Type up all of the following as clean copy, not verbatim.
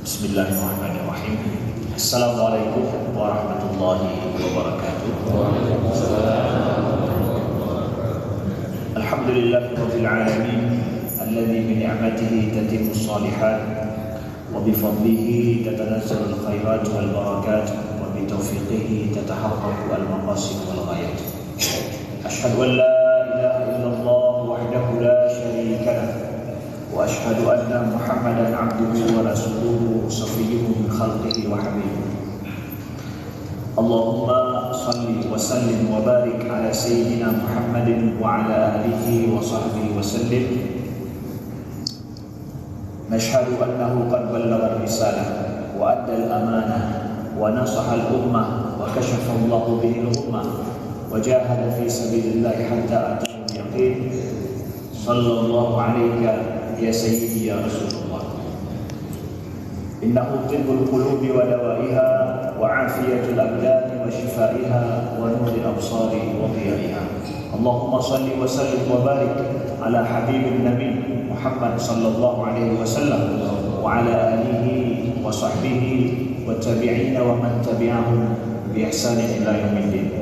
Bismillahirrahmanirrahim. Assalamualaikum warahmatullahi wabarakatuh. Alhamdulillahirabbil alamin alladzi bi ni'matihi tatimmu shalihat wa bi fadlihi tatanazzalu al-khairat wal barakat wa bi tawfiqihi tatahaqqaqu al-maqasid wal ghayat. Asyhadu an la ilaha illallah wahdahu la syarika lahu wa ashhadu anna Muhammadan abduhu wa rasuluhu safiyyuhu min khalqihi wa habibuhu. Allahumma salli wa sallim wa barik ala sayyidina Muhammadin wa ala alihi wa sahbihi wa sallim. Nashhadu annahu qad ballagha ar-risalah wa adda al-amanah wa nasaha al-ummah wa kashafa Allahu bihi al-ummah wa jahada fi sabilillahi hatta atahu al-yaqin. Sallallahu alayka ya sayyidi ya Rasulullah. Innahu tibbul qulubi wa dawaiha wa afiyatul abdani wa shifaiha wa nurul absari wa dhiyaiha. Allahumma salli wa sallim wa barik ala habibin nabi Muhammad sallallahu alaihi wasallam wa ala alihi wa sahbihi wa tabi'ina wa man tabi'ahum bi ihsanin ila yaumiddin.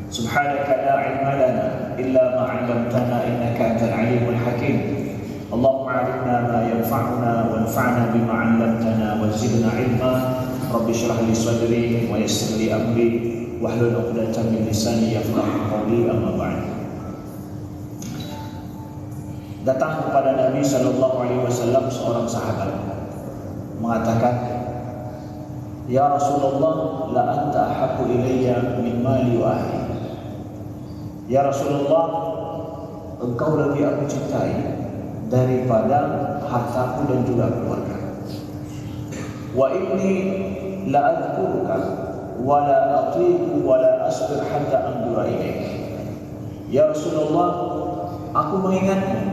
Subhanaka la ilma lana illa ma 'allamtana innaka antal alimul hakim. Allahumma 'allimna ma yanfa'una wanfa'na bima 'allamtana wa zidna 'ilma. Rabbi shrah li sadri wa yassir li amri wahlul 'uqdatam min lisani yafqahu qawli, amma ba'd. Datang kepada Nabi sallallahu alaihi wasallam seorang sahabat mengatakan, "Ya Rasulullah, la anta ahabbu ilayya min mali wa ahli." Ya Rasulullah, engkau lebih aku cintai daripada hartaku dan juga keluarga. Wa inni la adhkuruka wa la atiqu wa la asbir hatta andura ilaik. Ya Rasulullah, aku mengingatmu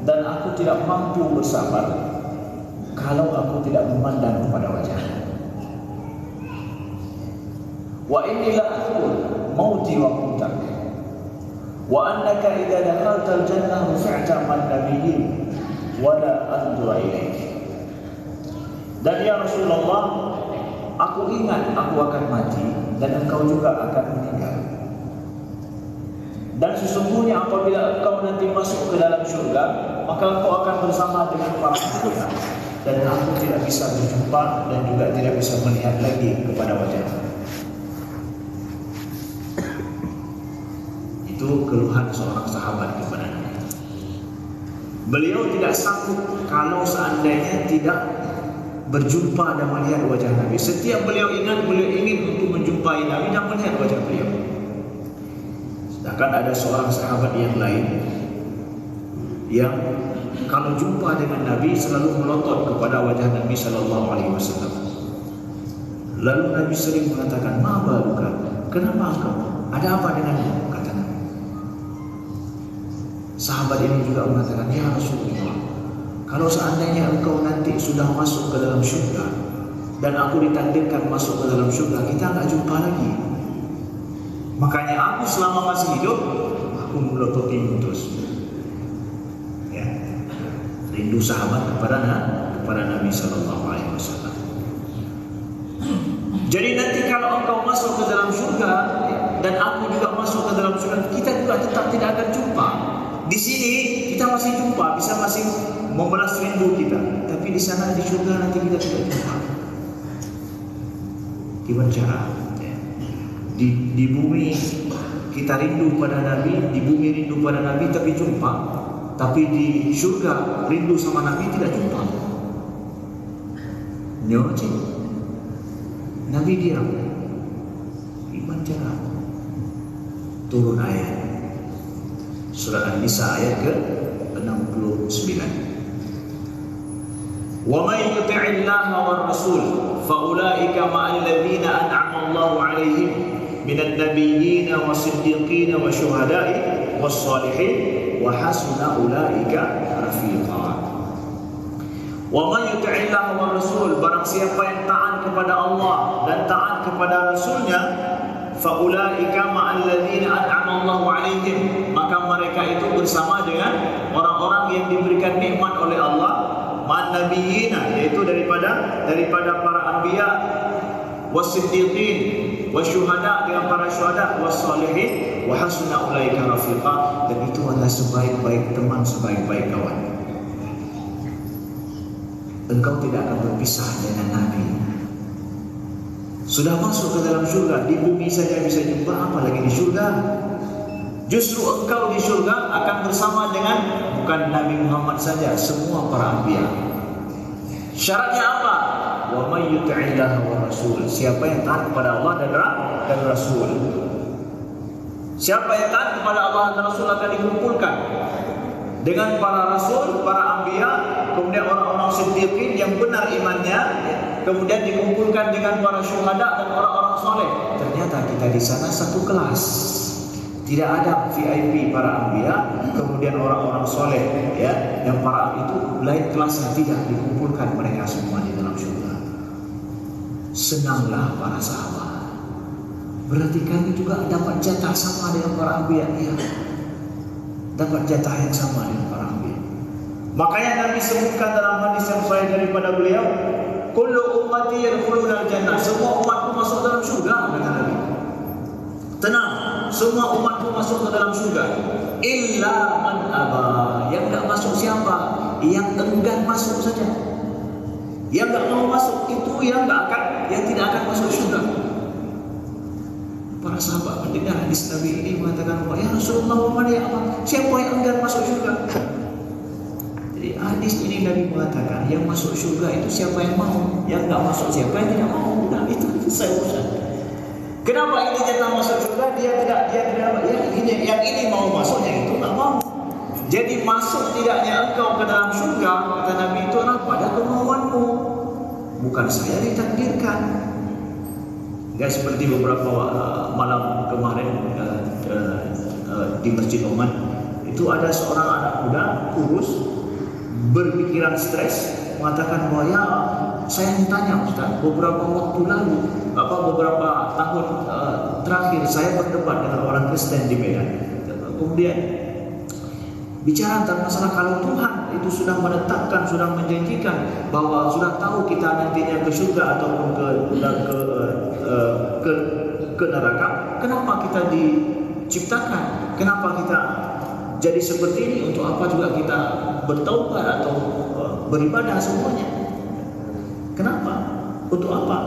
dan aku tidak mampu bersabar kalau aku tidak memandang kepada wajahmu. Wa inni la adhkur mauti wa qutak wa annaka idza dakhalta al-jannah rufi'ta man nabiyyin wa la andura ilaik. Dan ya Rasulullah, aku ingat aku akan mati dan engkau juga akan meninggal. Dan sesungguhnya apabila engkau nanti masuk ke dalam syurga, maka engkau akan bersama dengan para malaikat, dan aku tidak bisa berjumpa dan juga tidak bisa melihat lagi kepada wajahmu. Itu keluhan seorang sahabat kepada Nabi. Beliau tidak sanggup kalau seandainya tidak berjumpa dan melihat wajah Nabi. Setiap beliau ingat, beliau ingin untuk menjumpai Nabi dan melihat wajah beliau. Sedangkan ada seorang sahabat yang lain yang kalau jumpa dengan Nabi selalu melotot kepada wajah Nabi sallallahu alaihi wasallam. Lalu Nabi sering mengatakan, "Ma baluka? Kenapa engkau? Ada apa denganmu?" kata Nabi. Sahabat ini juga mengatakan, "Ya Rasulullah, kalau seandainya engkau nanti sudah masuk ke dalam syurga dan aku ditakdirkan masuk ke dalam syurga, kita enggak jumpa lagi. Makanya aku selama masih hidup, aku melototimu terus." Ya, rindu sahabat kepada Nabi sallallahu alaihi wasallam. Jadi nanti kalau engkau masuk ke dalam syurga dan aku juga masuk ke dalam syurga, kita juga tetap tidak akan jumpa. Di sini kita masih jumpa, bisa masih membalas rindu kita, tapi di sana di surga nanti kita tidak jumpa. Gimana cara? Di bumi kita rindu pada Nabi, di bumi rindu pada Nabi tapi jumpa, tapi di surga rindu sama Nabi tidak jumpa. Nyoci. Nabi diam. Gimana cara? Turun ayat Surah An-Nisa ayat ke-69. Wa may yuti'illaha war rasul fa ulaika ma'al ladzina an'ama Allahu 'alaihim minan nabiyyin wasiddiqin wasyuhada'i wassalihin wa hasuna ulaika rafiqa. Wa may yuti'illaha war rasul, barang siapa yang taat kepada Allah dan taat kepada Rasulnya, faulaika ma'al ladzina an'ama Allahu 'alaihim, maka mereka itu bersama dengan orang-orang yang diberikan nikmat oleh Allah man nabiyina, yaitu daripada para anbiya, wasiddiqin, wasyuhada, dengan para syuhada, wassalihin, wa hasuna ulaika rafiqa, dan itu adalah sebaik-baik teman, sebaik-baik kawan. Engkau tidak akan berpisah dengan Nabi. Sudah masuk ke dalam syurga, di bumi saja bisa jumpa, apalagi di syurga. Justru engkau di syurga akan bersama dengan bukan Nabi Muhammad saja, semua para anbiya. Syaratnya apa? Wa may yuti'illaha wa rasul. Siapa yang taat kepada Allah dan Rasul. Siapa yang taat kepada Allah dan Rasul akan dikumpulkan dengan para rasul, para anbiya, kemudian orang-orang siddiqin yang benar imannya, kemudian dikumpulkan dengan para syuhada dan orang-orang soleh. Ternyata kita di sana satu kelas. Tidak ada VIP para anbiya, kemudian orang-orang soleh, ya, yang para itu lain kelasnya, tidak dikumpulkan mereka semua di dalam surga. Senanglah para sahabat. Berarti kami juga dapat jatah sama dengan para anbiya, ya. Dapat jatah yang sama dengan para anbiya. Makanya Nabi sebutkan dalam hadis yang sahih daripada beliau, kullu ummati yadkhuluna al-jannah. Semua umatku masuk dalam surga, kata Nabi. Tenang, semua umatku masuk ke dalam surga. Illa man aba. Yang enggak masuk siapa? Yang enggan masuk saja. Yang enggak mau masuk itu yang tidak akan masuk surga. Para sahabat mendengar hadis Nabi ini mengatakan, ya Rasulullah, siapa yang enggan masuk surga? Jadi hadis ini Nabi mengatakan, yang masuk surga itu siapa yang mau, yang enggak masuk siapa yang tidak mau. Nah, itu selesai urusan. Kenapa ini jatah masuk surga? Dia tidak yang ini mau masuk, yang itu tak mau. Jadi masuk tidaknya engkau ke dalam surga, kata Nabi, itu adalah pada kemauanmu, bukan saya ditakdirkan. Tidak seperti beberapa malam kemarin di Masjid Oman, itu ada seorang anak muda kurus berpikiran stres mengatakan bahwa, ya, saya tanya Ustaz, beberapa waktu lalu, beberapa tahun terakhir saya berdebat dengan orang Kristen di Medan. Kemudian bicara tentang masalah kalau Tuhan itu sudah menetapkan, sudah menjanjikan bahwa sudah tahu kita nantinya ke surga ataupun ke neraka, kenapa kita diciptakan? Kenapa kita jadi seperti ini? Untuk apa juga kita bertaubat atau beribadah semuanya? Kenapa? Untuk apa?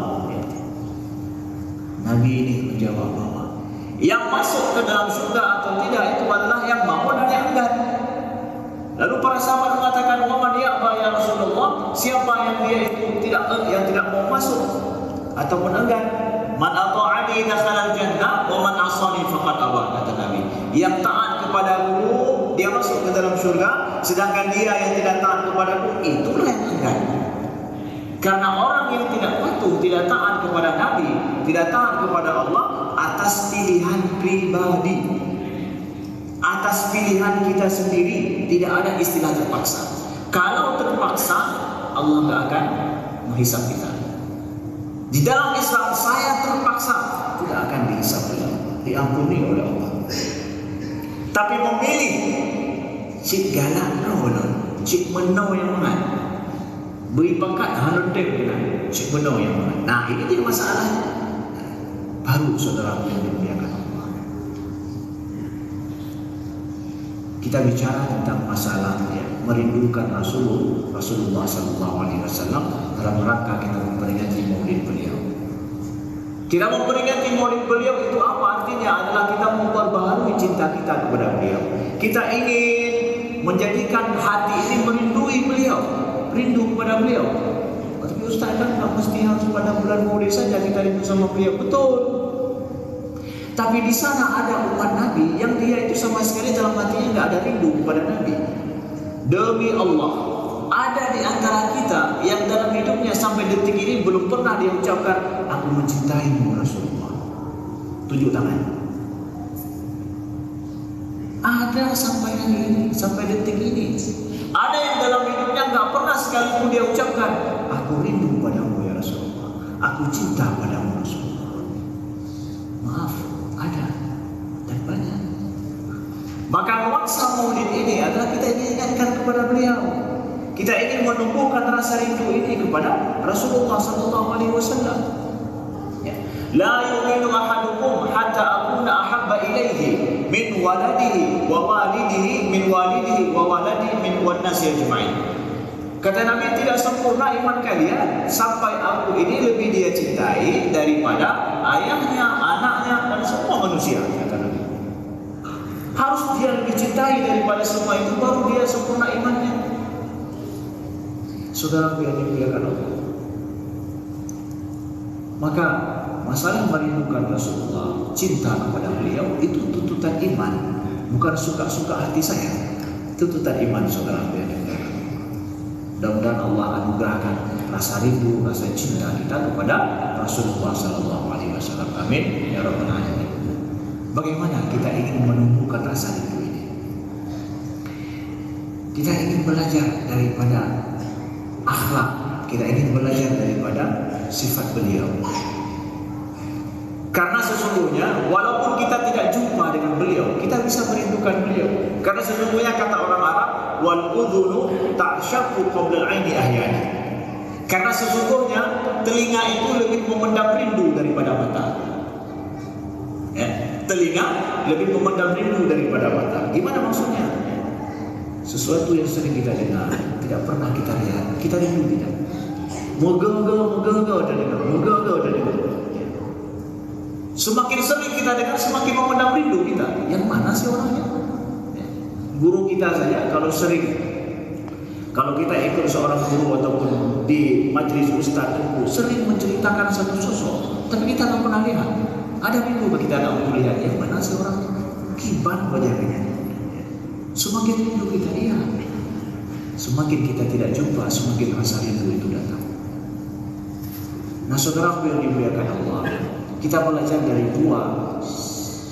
Nabi ini menjawab bahwa yang masuk ke dalam surga atau tidak itu adalah yang mau dan yang enggan. Lalu para sahabat mengatakan, wa man ya'ba ya Rasulullah, siapa yang dia itu tidak mau masuk ataupun enggan? Man ata'ani dakhala al-jannah wa man 'asani faqad aba, kata Nabi. Yang taat kepadaku dia masuk ke dalam surga, sedangkan dia yang tidak taat kepadaku itulah yang enggan. Karena orang yang tidak patuh, tidak taat kepada Nabi, tidak taat kepada Allah atas pilihan pribadi, atas pilihan kita sendiri, tidak ada istilah terpaksa. Kalau terpaksa, Allah tidak akan menghisap kita. Di dalam Islam, saya terpaksa, tidak akan dihisap oleh Allah, diampuni oleh Allah. Tapi memilih cik galak cik menau yang mana, beri pangkat hanun dengan cik menau yang mana. Nah, ini dia masalahnya. Baru saudara yang dimuliakan Allah. Kita bicara tentang masalah merindukan Rasulullah SAW dalam rangka kita memperingati maulid beliau. Kita memperingati maulid beliau itu apa artinya? Adalah kita memperbaharui cinta kita kepada beliau. Kita ingin menjadikan hati ini merindui beliau, rindu kepada beliau. Tapi Ustaz, kan tak mesti harus pada bulan maulid saja kita rindu sama beliau. Betul. Tapi di sana ada umat Nabi yang dia itu sama sekali dalam hatinya tidak ada rindu kepada Nabi. Demi Allah, ada di antara kita yang dalam hidupnya sampai detik ini belum pernah dia ucapkan, aku mencintaimu Rasulullah. Tunjuk tangan. Ada sampai hari ini, sampai detik ini. Ada yang dalam hidupnya nggak pernah sekalipun dia ucapkan, aku rindu padamu ya Rasulullah, aku cinta padamu Rasulullah. Maaf, ada dan banyak. Maka nuansa maulid ini adalah kita ingatkan kepada beliau. Kita ingin menumbuhkan rasa rindu ini kepada Rasulullah sallallahu alaihi wasallam. Ya. La yu'minu ahadukum hatta akuna ahabba ilaihi min waladihi wa walidihi min walidihi wa waladihi min wan nasi ajma'in. Kata Nabi, tidak sempurna iman kalian sampai aku ini lebih dia cintai daripada ayahnya, anaknya, dan semua manusia. Kata Nabi, harus dia lebih cintai daripada semua itu, baru dia sempurna imannya. Saudara yang dimuliakan Allah, maka masalah merindukan Rasulullah, cinta kepada beliau, itu tuntutan iman, bukan suka-suka hati saya. Tuntutan iman, saudara yang dimuliakan. Mudah-mudahan Allah anugerahkan rasa rindu, rasa cinta kita kepada Rasulullah sallallahu alaihi wasallam. Amin ya rabbal alamin. Bagaimana kita ingin menumbuhkan rasa rindu ini? Kita ingin belajar daripada akhlak, kita ingin belajar daripada sifat beliau. Karena sesungguhnya walaupun kita tidak jumpa dengan beliau, kita bisa merindukan beliau. Karena sesungguhnya kata orang Arab, wal udhunu ta'shaqqu qabla al-'aini ahyana. Karena sesungguhnya telinga itu lebih memendam rindu daripada mata. Ya, telinga lebih memendam rindu daripada mata. Gimana maksudnya? Sesuatu yang sering kita dengar, tidak pernah kita lihat, kita rindu tidak. Moga-moga udah dengar, moga-moga udah dengar. Semakin sering kita dengar, semakin memendam rindu kita. Yang mana sih orangnya? Guru kita saja kalau kita ikut seorang guru ataupun di majelis ustaz itu sering menceritakan satu sosok, tapi kita tak pernah lihat. Ada rindu kita nak melihat yang mana sih orangnya? Kiban wajahnya. Semakin rindu kita, iya. Semakin kita tidak jumpa, semakin rasa rindu itu datang. Nah, saudara yang dimuliakan Allah, kita belajar dari dua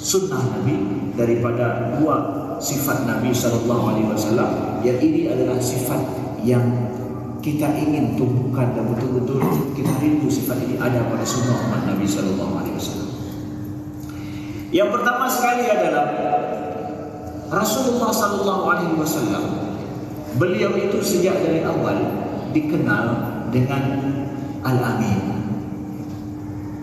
sunnah Nabi, daripada dua sifat Nabi sallallahu alaihi wasallam, yang ini adalah sifat yang kita ingin tumbuhkan dan betul-betul kita rindu sifat ini ada pada semua umat Nabi sallallahu alaihi wasallam. Yang pertama sekali adalah Rasulullah sallallahu alaihi wasallam. Beliau itu sejak dari awal dikenal dengan Al-Amin.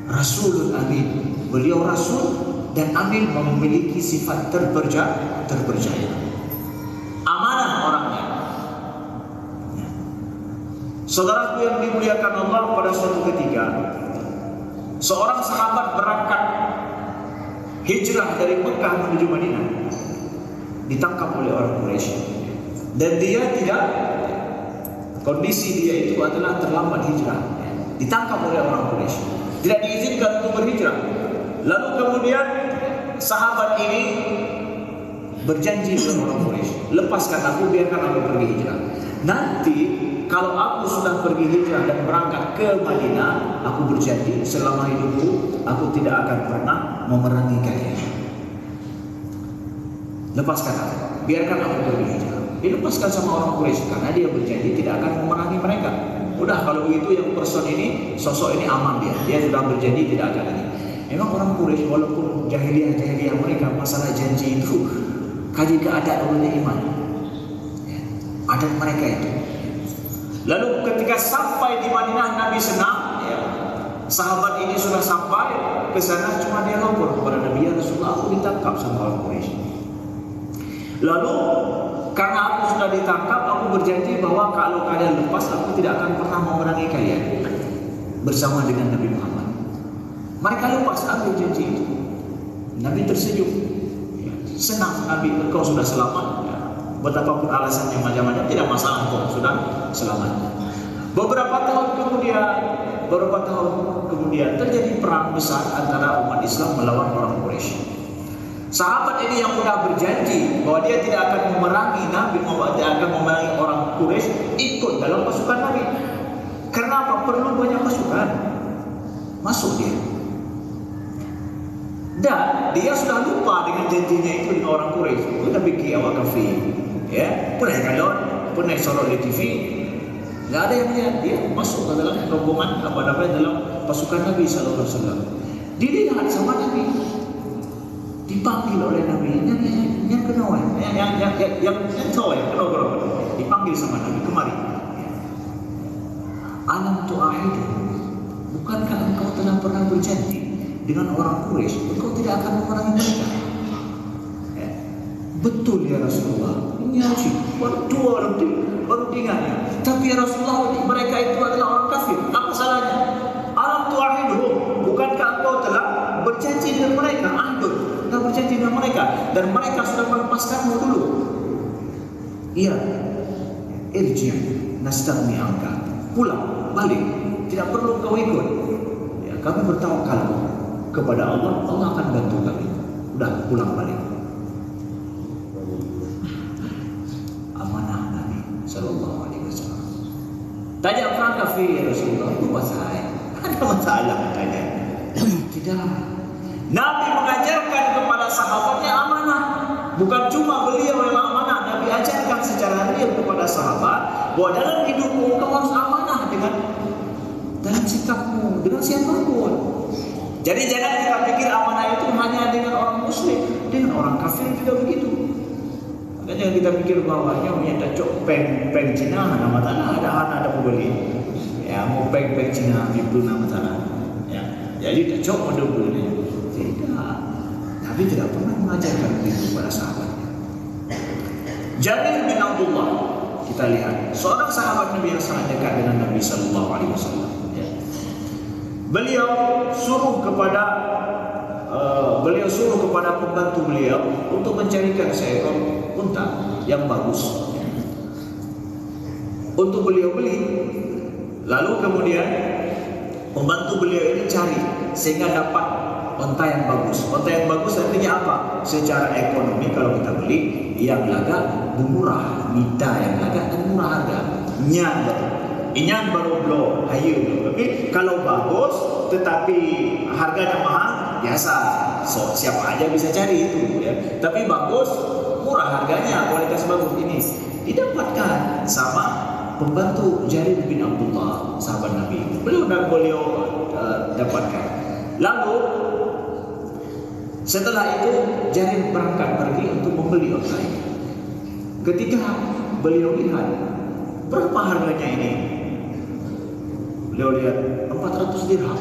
Rasulul Amin. Beliau Rasul dan Amin, memiliki sifat terpercaya. Amanah orangnya. Saudaraku yang dimuliakan Allah, pada suatu ketika seorang sahabat berangkat hijrah dari Mekah menuju Madinah, ditangkap oleh orang Quraisy. Dan dia tidak, kondisi dia itu adalah terlambat hijrah, ditangkap oleh orang Quraisy, tidak diizinkan untuk berhijrah. Lalu kemudian sahabat ini berjanji dengan orang Quraisy, lepaskan aku, biarkan aku pergi hijrah. Nanti kalau aku sudah pergi hijrah dan berangkat ke Madinah, aku berjanji selama hidupku aku tidak akan pernah memerangi kalian. Lepaskan aku, biarkan aku pergi hijrah. Dilepaskan sama orang Quraisy karena dia berjanji tidak akan memerangi mereka. Udah, kalau begitu yang person ini, sosok ini aman, dia sudah berjanji tidak akan lagi. Memang orang Quraisy walaupun jahiliyah mereka masalah janji itu kaji ke adat oleh iman, ya, adat mereka itu. Lalu ketika sampai di Madinah, Nabi senang, ya, sahabat ini sudah sampai ke sana, cuma dia lapor kepada Nabi, ya Rasulullah, aku ditangkap sama orang Quraisy. Lalu karena aku sudah ditangkap, aku berjanji bahwa kalau kalian lepas, aku tidak akan pernah memerangi kalian bersama dengan Nabi Muhammad. Mereka lepas, ambil janji itu. Nabi tersenyum, ya, senang. Nabi, engkau sudah selamat, ya. Betapapun alasannya macam-macam, tidak masalah, engkau sudah selamat. Beberapa tahun kemudian terjadi perang besar antara umat Islam melawan orang Quraisy. Sahabat ini yang sudah berjanji bahwa dia tidak akan memerangi Nabi, tidak akan memerangi orang Quraisy, ikut dalam pasukan Nabi. Kenapa? Perlu banyak pasukan. Masuk dia. Dan dia sudah lupa dengan janjinya itu dengan orang Quraisy. Kita bikin awak kafe, ya, pernah kalon, pernah sorot di TV, nggak ada yang lihat. Dia masuk ke dalam rombongan dalam pasukan Nabi Sallallahu Alaihi Wasallam. Dilihat sama Nabi, dipanggil oleh Nabi, yang kenal, yang tahu, yang kenal, dipanggil sama Nabi, kemari. telah pernah berjanji dengan orang Quraisy, engkau tidak akan memerangi mereka. Ya. Betul ya Rasulullah. Ini haji baru dua baru tinggalnya. Tapi ya Rasulullah, mereka itu adalah orang kafir. Apa salahnya? Alam tu'ahiduhum, bukankah engkau telah berjanji dengan mereka? Ahdud, telah berjanji dengan mereka, dan mereka sudah melepaskanmu dulu. Iya. Irji' nastaghni anka. Pulang, balik. Tidak perlu kau ikut. Ya, kami bertawakal kepada Allah, Allah akan bantu kami. Udah, pulang balik. Amanah Nabi sallallahu alaihi wasallam. Tanya orang kafir, ya Rasulullah, itu masalah. Ada masalah katanya. Tidak. Nabi mengajarkan kepada sahabatnya amanah. Bukan cuma beliau yang amanah, Nabi ajarkan secara real kepada sahabat bahwa dalam hidupmu kamu harus amanah dengan dalam sikapmu, dengan siapapun. Jadi jangan kita pikir amanah itu hanya dengan orang muslim, dengan orang kafir juga begitu. Makanya kita pikir bahwa yang dah cok peng Cina nama tanah ada pembeli. Ya mau peng Cina itu nama tanah. Ya, jadi dah cok ada pembeli. Tidak. Nabi tidak pernah mengajarkan itu kepada sahabatnya. Jarir bin Abdullah, kita lihat seorang sahabat Nabi yang sangat dekat dengan Nabi Sallallahu Alaihi Wasallam. Ya. Beliau suruh kepada pembantu beliau untuk mencarikan seekor unta yang bagus untuk beliau beli. Lalu kemudian pembantu beliau ini cari sehingga dapat unta yang bagus. Unta yang bagus artinya apa? Secara ekonomi kalau kita beli yang laga murah, mita yang laga dan murah harga. Inyan baru blow, hayu. Tapi kalau bagus tetapi harganya mahal, biasa. So, siapa aja bisa cari itu ya. Tapi bagus, murah harganya, kualitas bagus ini didapatkan sama pembantu Jarir bin Abdullah, sahabat Nabi. Beliau dapatkan. Lalu setelah itu Jarir berangkat pergi untuk membeli unta ini. Ketika beliau lihat berapa harganya ini, beliau lihat 400 dirham.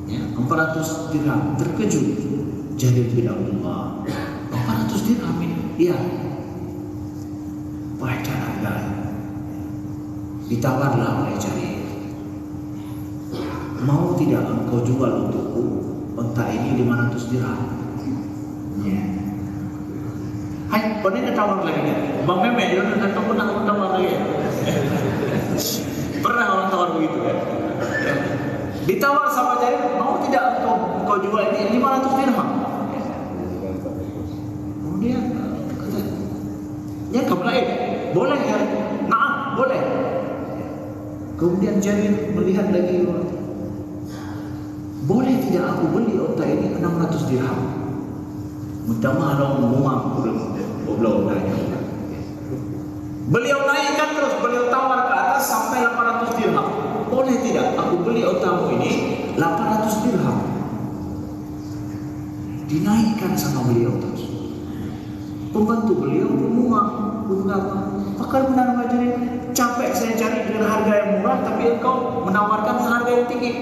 Ya, 400 dirham. Terkejut Jarir bin Abdullah. 400 dirham ini. Iya. Baca harga. Ditawarlah oleh Jarir. Mau tidak engkau jual untukku unta ini 500 dirham? Ya. Hai, kau ini tawar lagi ya? Bang Meme, jangan kau pernah tawar lagi ya? Pernah orang tawar begitu ya? Ditawar sama Jarir, mau tidak engkau jual ini 500 dirham? Kemudian kata, ya kamu lain, boleh ya? Nah, boleh. Kemudian Jarir melihat lagi, boleh tidak aku beli unta ini 600 dirham? Minta mahal muang belum tanya. Beliau naikkan terus, beliau tawar ke atas sampai 800 dirham. Boleh tidak aku beli untamu ini 800 dirham? Dinaikkan sama beliau terus. Pembantu beliau muang, beberapa. Pakar benar Jarir, capek saya cari dengan harga yang murah, tapi engkau menawarkan harga yang tinggi.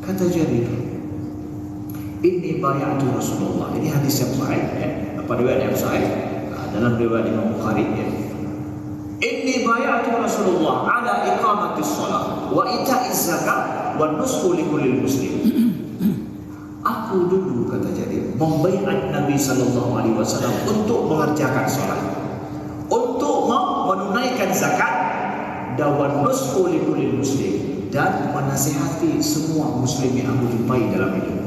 Kata Jarir, ini bayatu Rasulullah. Ini hadis yang sahih ya. Riwayat yang sahih dalam riwayat Imam Bukhari ya. Ini bayatu Rasulullah ala iqamatis shalah wa ita'iz zakat wa nushu likulli muslim. Aku dulu, kata Jarir, membaiat Nabi sallallahu alaihi wasallam untuk mengerjakan salat, untuk menunaikan zakat, dan wa nushu likulli muslim, dan menasihati semua muslim yang aku jumpai dalam hidup.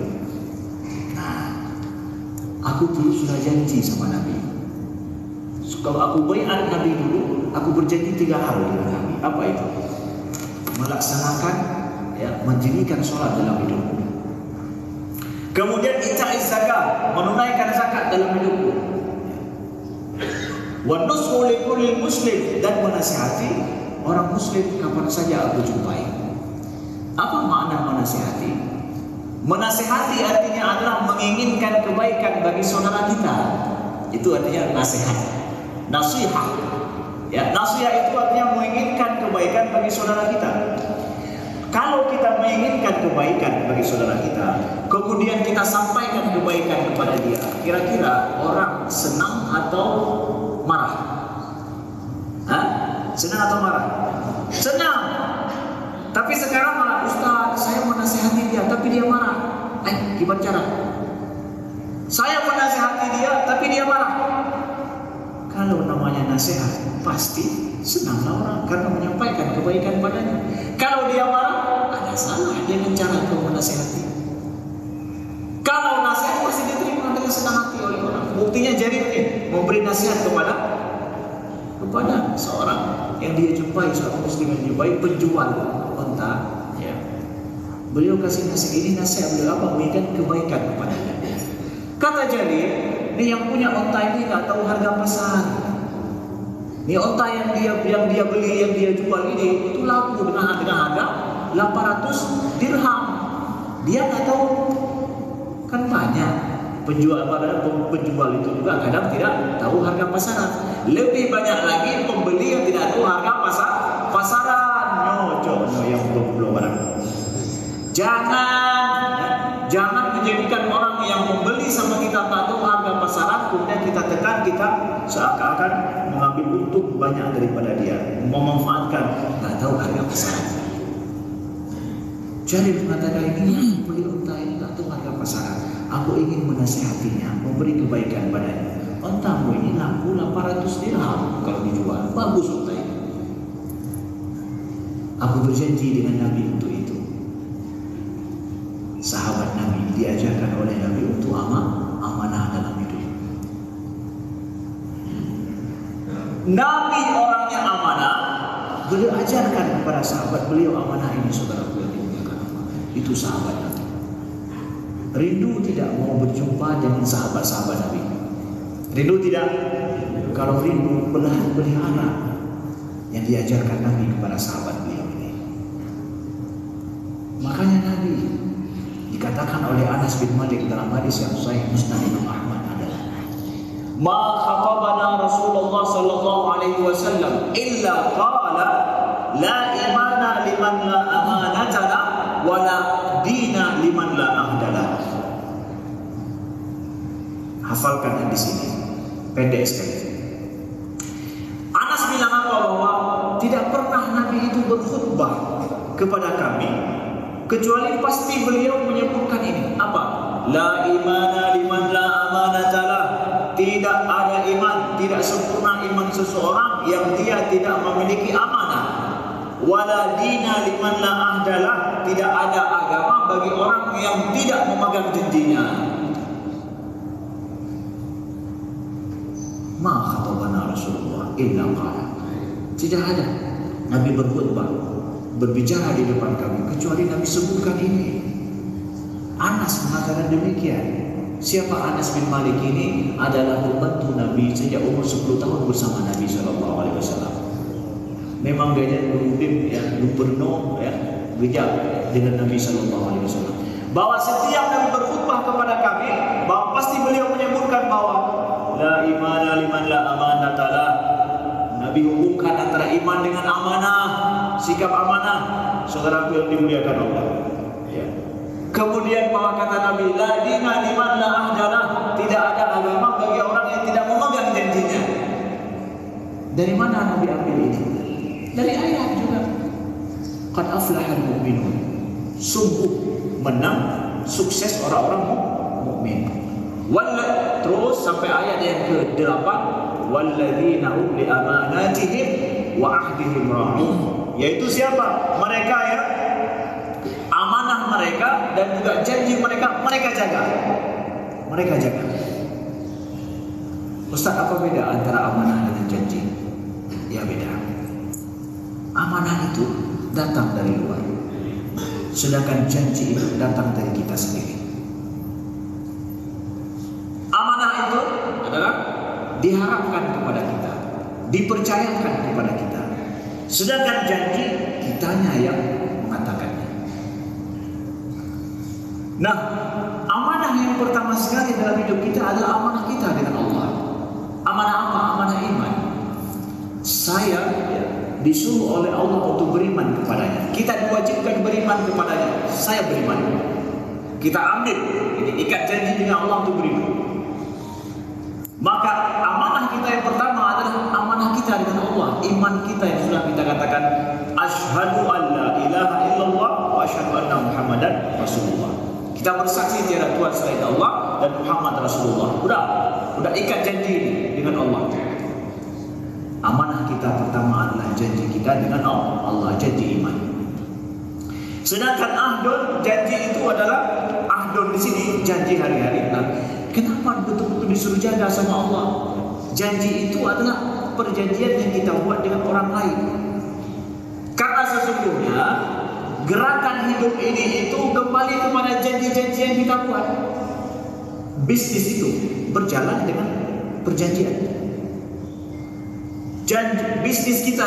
Aku dulu sudah janji sama Nabi. Kalau aku baiat Nabi dulu, aku berjanji 3 hal dengan Nabi. Apa itu? Melaksanakan, ya, mendirikan sholat dalam hidupku. Kemudian ita'iz zakat, menunaikan zakat dalam hidupku. Wa nushu likulli muslim, dan menasihati orang muslim kapan saja aku jumpai. Apa makna menasihati? Menasihati artinya adalah menginginkan kebaikan bagi saudara kita. Itu artinya nasihat. Nasihah. Ya, nasihat itu artinya menginginkan kebaikan bagi saudara kita. Kalau kita menginginkan kebaikan bagi saudara kita, kemudian kita sampaikan kebaikan kepada dia, kira-kira orang senang atau marah? Hah? Senang atau marah? Senang. Tapi sekarang malah, Ustaz, saya menasihati dia, tapi dia marah. Gimana cara? Saya menasihati dia, tapi dia marah. Kalau namanya nasihat, pasti senanglah orang karena menyampaikan kebaikan padanya. Kalau dia marah, ada salah dengan cara kau menasihati. Kalau nasihat pasti diterima dengan senang hati oleh orang. Buktinya Jarir ini memberi nasihat kepada seorang yang dia jumpai, seorang muslim yang jumpai penjual unta. Ya. Beliau kasih nasihat, ini nasihat beliau apa? Memberikan kebaikan kepadanya. Kata Jarir, ini yang punya unta ini nggak tahu harga pasar. Ini unta yang dia beli, yang dia jual ini itu laku dengan harga 800 dirham. Dia nggak tahu, kan banyak penjual itu juga kadang tidak tahu harga pasaran. Lebih banyak lagi pembeli yang tidak tahu harga pasaran. Nyocok yang belum barang. Jangan menjadikan orang yang membeli sama kita tak tahu harga pasaran, kemudian kita tekan, kita seakan-akan mengambil untung banyak daripada dia, memanfaatkan, tak tahu harga pasaran. Jadi mengatakan ini beli unta ini tak tahu harga pasaran. Aku ingin menasihatinya, memberi kebaikan padanya. Untamu ini laku 800 dirham kalau dijual, bagus unta ini. Aku berjanji dengan Nabi untuk itu. Sahabat Nabi diajarkan oleh Nabi untuk amanah dalam hidup. Nabi orangnya amanah, beliau ajarkan kepada sahabat beliau amanah ini, saudara beliau dimuliakan Allah. Itu sahabat Nabi. Rindu tidak mau berjumpa dengan sahabat-sahabat Nabi. Rindu tidak? Kalau rindu, pelihara yang diajarkan Nabi kepada sahabat beliau ini. Makanya Nabi dikatakan oleh Anas bin Malik dalam hadis yang sahih Musnad Imam Ahmad adalah ma khatabana Rasulullah sallallahu alaihi wasallam illa qala la imana liman la amanatana wa la dina liman la ahdala. Hafalkan hadis ini, pendek sekali. Anas bilang apa? Bahwa tidak pernah Nabi itu berkhutbah kepada kami kecuali pasti beliau menyebutkan ini. Apa? La imana liman la amanatalah. Tidak ada iman, tidak sempurna iman seseorang yang dia tidak memiliki amanah. Wala dina liman la ahdalah. Tidak ada agama bagi orang yang tidak memegang janjinya. Ma khatabana Rasulullah illa qala. Tidak ada Nabi berkhutbah, berbicara di depan kami kecuali Nabi sebutkan ini. Anas mengatakan demikian. Siapa Anas bin Malik ini? Adalah pembantu Nabi sejak umur 10 tahun bersama Nabi SAW. Memang dia pemimpin gubernur bijak dengan Nabi SAW. Bahwa setiap Nabi berkhutbah kepada kami, bahwa pasti beliau menyebutkan bahwa la imana liman la amanatalah. Nabi hubungkan antara iman dengan amanah, sikap amanah. Saudaraku yang dimuliakan Allah. Ya. Kemudian bahwa kata Nabi, la dina liman la ahdalah. Tidak ada agama bagi orang yang tidak memegang janjinya. Dari mana Nabi ambil ini? Dari ayat juga. Qad aflahal mu'minun. Sungguh menang, sukses orang-orang mukmin. Terus sampai ayat yang ke-8, walladzina hum li amanatihim wa ahdihim ra'un. Yaitu siapa? Mereka yang amanah mereka dan juga janji mereka jaga. Mereka jaga. Ustaz, apa beda antara amanah dengan janji? Ya beda. Amanah itu datang dari luar, sedangkan janji itu datang dari kita sendiri. Amanah itu adalah diharapkan kepada kita, dipercayakan kepada kita. Sedangkan janji kitanya yang mengatakannya. Nah, amanah yang pertama sekali dalam hidup kita adalah amanah kita dengan Allah. Amanah apa? Amanah iman. Saya disuruh oleh Allah untuk beriman kepadanya. Kita diwajibkan beriman kepadanya. Saya beriman. Kita ambil ini ikat janji dengan Allah untuk beriman. Maka amanah kita yang pertama adalah amanah kita dengan Allah. Iman kita yang sudah kita katakan asyhadu an la ilaha illallah wa asyhadu anna Muhammadan Rasulullah. Kita bersaksi tiada Tuhan selain Allah dan Muhammad Rasulullah. Udah ikat janji dengan Allah. Amanah kita pertama adalah janji kita dengan Allah, janji iman. Sedangkan ahdun, janji itu adalah ahdun di sini janji hari-hari. Nah, kenapa betul-betul disuruh jaga sama Allah? Janji itu adalah perjanjian yang kita buat dengan orang lain. Karena sesungguhnya gerakan hidup ini itu kembali kepada janji-janji yang kita buat. Bisnis itu berjalan dengan perjanjian. Bisnis kita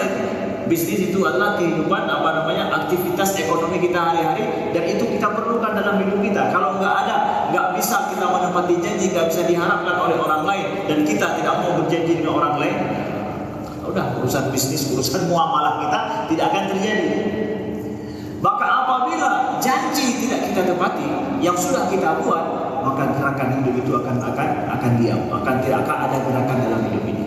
itu adalah kehidupan aktivitas ekonomi kita hari-hari, dan itu kita perlukan dalam hidup kita. Kalau nggak bisa kita menepati janji, nggak bisa diharapkan oleh orang lain, dan kita tidak mau berjanji dengan orang lain, udah urusan bisnis, urusan muamalah kita tidak akan terjadi. Maka apabila janji tidak kita tepati yang sudah kita buat, maka gerakan hidup itu akan diam, tidak akan ada gerakan dalam hidup ini.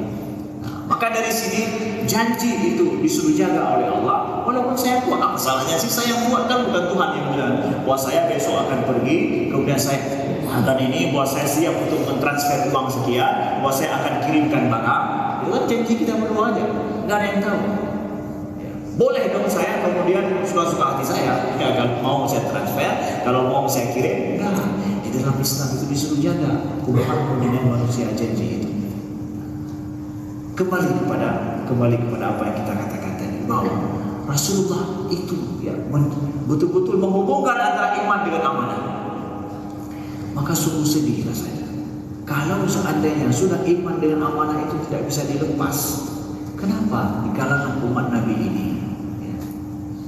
Maka dari sini janji itu disuruh jaga oleh Allah. Walaupun saya buat, apa salahnya sih saya buat? Kan bukan Tuhan yang bilang bahwa saya besok akan pergi, kemudian saya akan ini, bahwa saya siap untuk mentransfer uang sekian, bahwa saya akan kirimkan barang. Itu kan janji kita berdua aja, nggak ada yang tahu. Boleh dong saya kemudian suka-suka hati saya, kalau mau saya transfer, kalau mau saya kirim. Enggak, di dalam Islam itu disuruh jaga hubungan dengan manusia, janji itu. Kembali kepada apa yang kita katakan tadi, bahwa Rasulullah itu betul-betul menghubungkan antara iman dengan amanah. Maka sungguh sedih rasanya kalau seandainya sudah iman dengan amanah itu tidak bisa dilepas. Kenapa di kalangan umat Nabi ini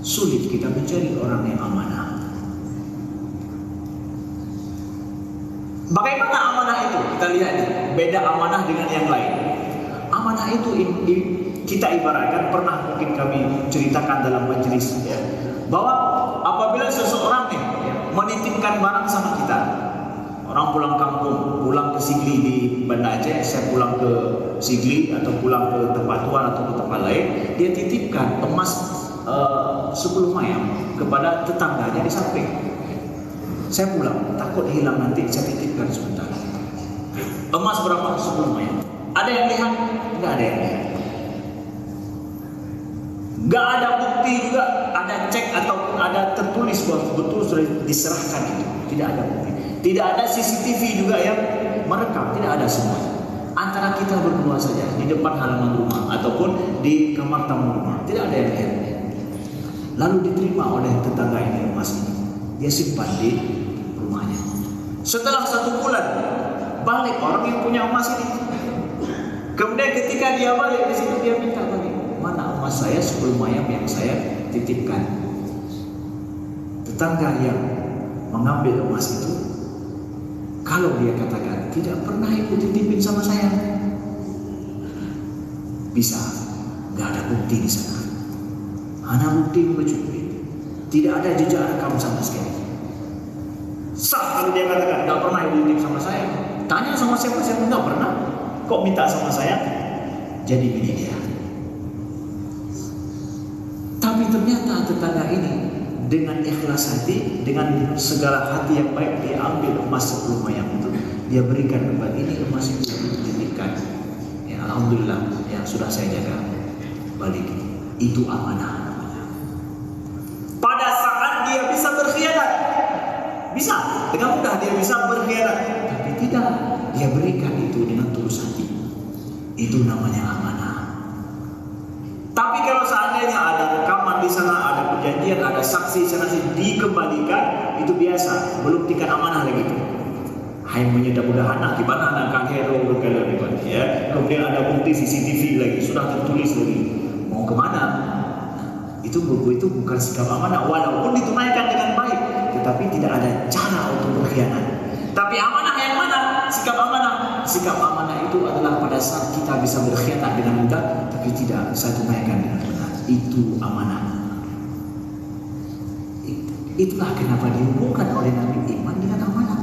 sulit kita mencari orang yang amanah? Bagaimana amanah itu? Kita lihat nih, beda amanah dengan yang lain. Amanah itu kita ibaratkan, pernah mungkin kami ceritakan dalam majelis bahwa apabila seseorang menitipkan barang sama kita, orang pulang kampung, pulang ke Sigli di Banda Aceh, saya pulang ke Sigli atau pulang ke tempat tuan atau ke tempat lain, dia titipkan emas 10 mayam kepada tetangganya di samping. Saya pulang, takut hilang nanti, saya titipkan sebentar. Emas berapa? 10 mayam. Ada yang lihat? Nggak ada yang lihat. Nggak ada bukti juga, ada cek ataupun ada tertulis bahwa betul sudah diserahkan itu. Tidak ada bukti. Tidak ada CCTV juga yang merekam. Tidak ada semua. Antara kita berdua saja di depan halaman rumah ataupun di kamar tamu rumah. Tidak ada yang lihat. Lalu diterima oleh tetangga ini emas ini. Dia simpan di rumahnya. Setelah 1 bulan balik orang yang punya emas ini. Kemudian ketika dia balik di situ, dia minta balik. Mana emas saya 10 mayam yang saya titipkan? Tetangga yang mengambil emas itu, kalau dia katakan tidak pernah ibu titipin sama saya, bisa, nggak ada bukti di sana. Hanya bukti mencuri, tidak ada jejak rekam sama sekali. Sah kalau dia katakan nggak pernah ibu titip sama saya. Tanya sama siapa nggak pernah. Kok minta sama saya? Jadi milik dia. Tapi ternyata tetangga ini dengan ikhlas hati, dengan segala hati yang baik, dia ambil emas 10 mayam itu, dia berikan kepada ini, emas itu dititipkan. Ya, alhamdulillah, ya sudah saya jaga. Balik. Itu amanah. Pada saat dia bisa berkhianat, bisa dengan mudah dia bisa berkhianat, tapi tidak, dia berikan itu dengan tulus hati. Itu namanya amanah. Tapi kalau seandainya ada rekaman di sana, ada perjanjian, ada saksi sana sini, dikembalikan, itu biasa, belum tingkat amanah lagi itu. Hai menyedap udah anak gimana anak kang hero ya. Kemudian ada bukti CCTV lagi, sudah tertulis lagi. Mau kemana? Itu bukan sikap amanah, walaupun ditunaikan dengan baik, tetapi tidak ada cara untuk berkhianat. Tapi amanah yang mana? sikap amanah? Sikap amanah itu adalah pada saat kita bisa berkhianat dengan mudah, tapi tidak saya tunaikan dengan benar. Itu amanah. Itulah kenapa dihubungkan oleh Nabi iman dengan amanah.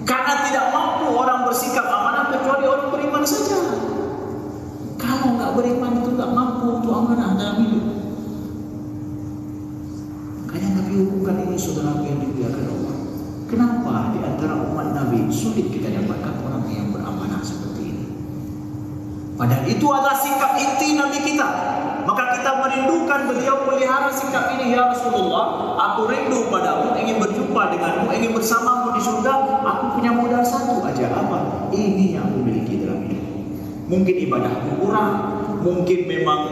Karena tidak mampu orang bersikap amanah kecuali orang beriman saja. Kalau nggak beriman itu nggak mampu untuk amanah dalam hidup. Makanya Nabi hubungkan ini, saudara yang dimuliakan Allah. Kenapa di antara umat Nabi sulit kita dapatkan orang yang beramanah seperti ini? Padahal itu adalah sikap inti Nabi kita. Maka kita merindukan beliau pelihara sikap ini. Ya Rasulullah, aku rindu padamu, ingin berjumpa denganmu, ingin bersamamu di surga. Aku punya modal satu aja, apa? Ini yang aku miliki dalam hidup. Mungkin ibadahku kurang, mungkin memang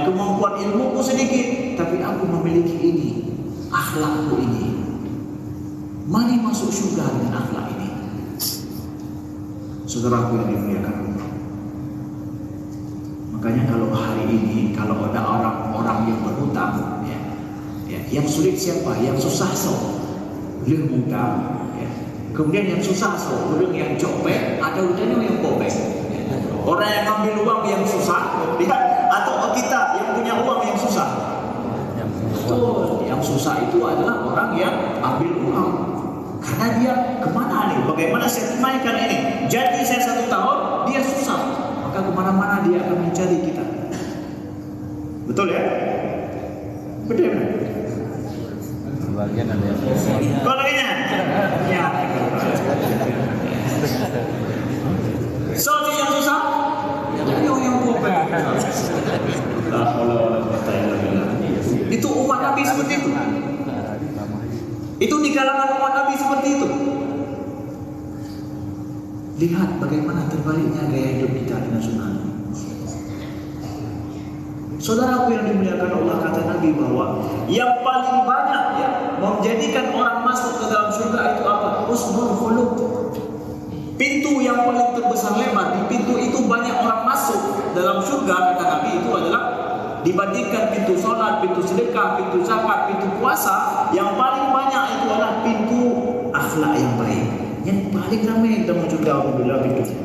kemampuan ilmuku sedikit, tapi aku memiliki ini, akhlakku ini. Mari masuk surga dengan akhlak ini. Saudaraku yang dimuliakan Allah. Makanya kalau hari ini, kalau ada orang-orang yang berhutang, yang sulit siapa? Yang susah belum hutang. Kemudian yang susah belum yang copet, atau yang kopek. Orang yang ambil uang yang susah, atau kita yang punya uang yang susah. Betul, yang susah itu adalah orang yang ambil uang. Karena dia kemana nih? Bagaimana saya tunaikan ini? Jadi saya 1 tahun, dia susah. Maka kemana-mana dia akan mencari kita. Betul ya? Betul ya? Bagian ada yang keluarganya? Ya. So, yang susah? Yang kopek. Itu umat Nabi seperti itu. Itu di kalangan umat Nabi seperti itu. Lihat bagaimana terbaliknya gaya hidup kita dengan sunnah. Saudaraku yang dimuliakan Allah, kata Nabi bahwa yang paling banyak menjadikan orang masuk ke dalam surga itu apa? Husnul khuluq. Pintu yang paling terbesar lebar, di pintu itu banyak orang masuk dalam surga, kata Nabi, itu adalah dibandingkan pintu sholat, pintu sedekah, pintu zakat, pintu puasa, yang paling banyak itu adalah pintu akhlak yang baik. Yang paling ramai dalam surga adalah pintu.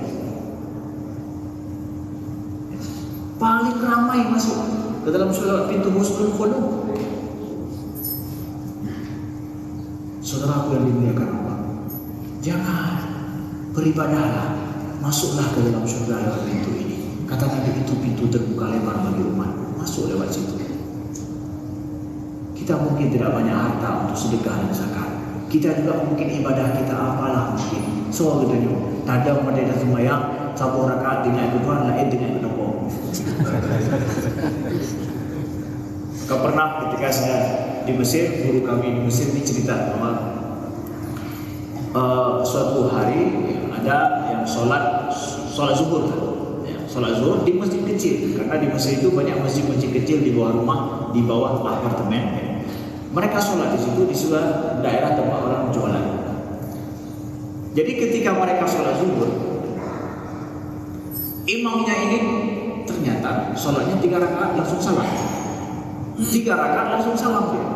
Paling ramai masuk ke dalam surga pintu husnul khuluq. Saudaraku yang dimuliakan Allah, jangan beribadahlah, masuklah ke dalam surga lewat pintu ini. Kata Nabi, itu pintu terbuka lebar bagi umat, masuk lewat situ. Kita mungkin tidak banyak harta untuk sedekah dan zakat. Kita juga mungkin ibadah kita apalah mungkin. So gitu, tadam pada semayang, 1 rakaat dengan kedua, lain dengan kedua. Maka pernah ketika saya di Mesir, guru kami di Mesir ini cerita bahwa suatu hari ada yang sholat zuhur, sholat zuhur di masjid kecil, karena di Mesir itu banyak masjid-masjid kecil di bawah rumah, di bawah apartemen. Mereka sholat di situ, di sebuah daerah tempat orang jualan. Jadi ketika mereka sholat zuhur, imamnya ini ternyata sholatnya 3 rakaat langsung salam. 3 rakaat langsung salam dia.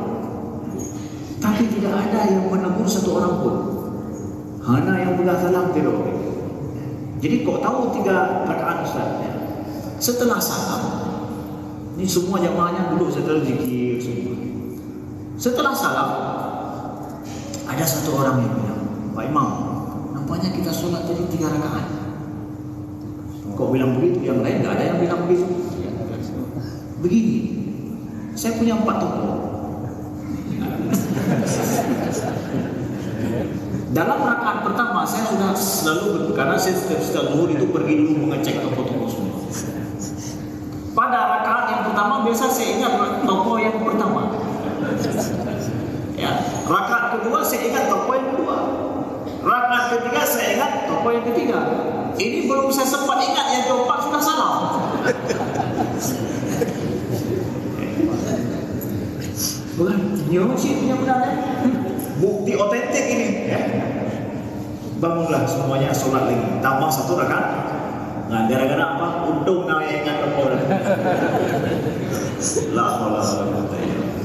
Tapi tidak ada yang menegur 1 orang pun. Hanya yang sudah salam dia. Jadi kok tahu 3 rakaat Ustaz? Setelah salam, ini semua jamaahnya duduk setelah zikir semua. Setelah salam, ada 1 orang yang bilang, Pak Imam, nampaknya kita sholat tadi 3 rakaat. Kok bilang begitu? Yang lain nggak ada yang bilang begitu. Begini, saya punya 4 toko. Dalam rakaat pertama saya sudah selalu karena saya setiap zuhur itu pergi dulu mengecek toko-toko semua. Pada rakaat yang pertama biasa saya ingat toko yang pertama. Ya, rakaat kedua saya ingat toko yang kedua. Rakaat ketiga saya ingat toko yang ketiga. Ini belum saya sempat ingat yang keempat sudah salah. Bukan, nyawa sih punya benar ya. Bukti otentik ini. Ya. Bangunlah semuanya sholat lagi. Tambah 1 rakaat. Nah, gara-gara apa? Untung namanya ingat toko. La haula wala quwwata illa billah.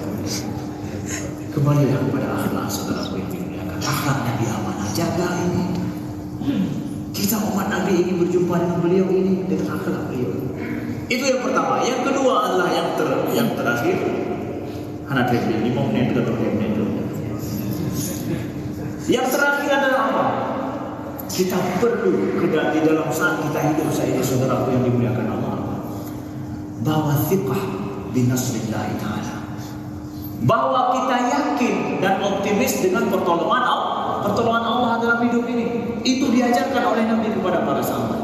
Kembalilah kepada akhlak, saudaraku yang dimuliakan. Akhlak Nabi amanah, jaga ini. Kita umat Nabi ingin berjumpa dengan beliau ini dengan akhlak beliau. Itu yang pertama. Yang kedua adalah yang terakhir. Hana 5 menit atau 2 menit dulu. Yang terakhir adalah apa? Kita perlu di dalam saat kita hidup ini, saudaraku yang dimuliakan Allah, bahwa thiqah binasrillah ta'ala, bahwa kita yakin dan optimis dengan pertolongan Allah dalam hidup ini. Itu diajarkan oleh Nabi kepada para sahabat.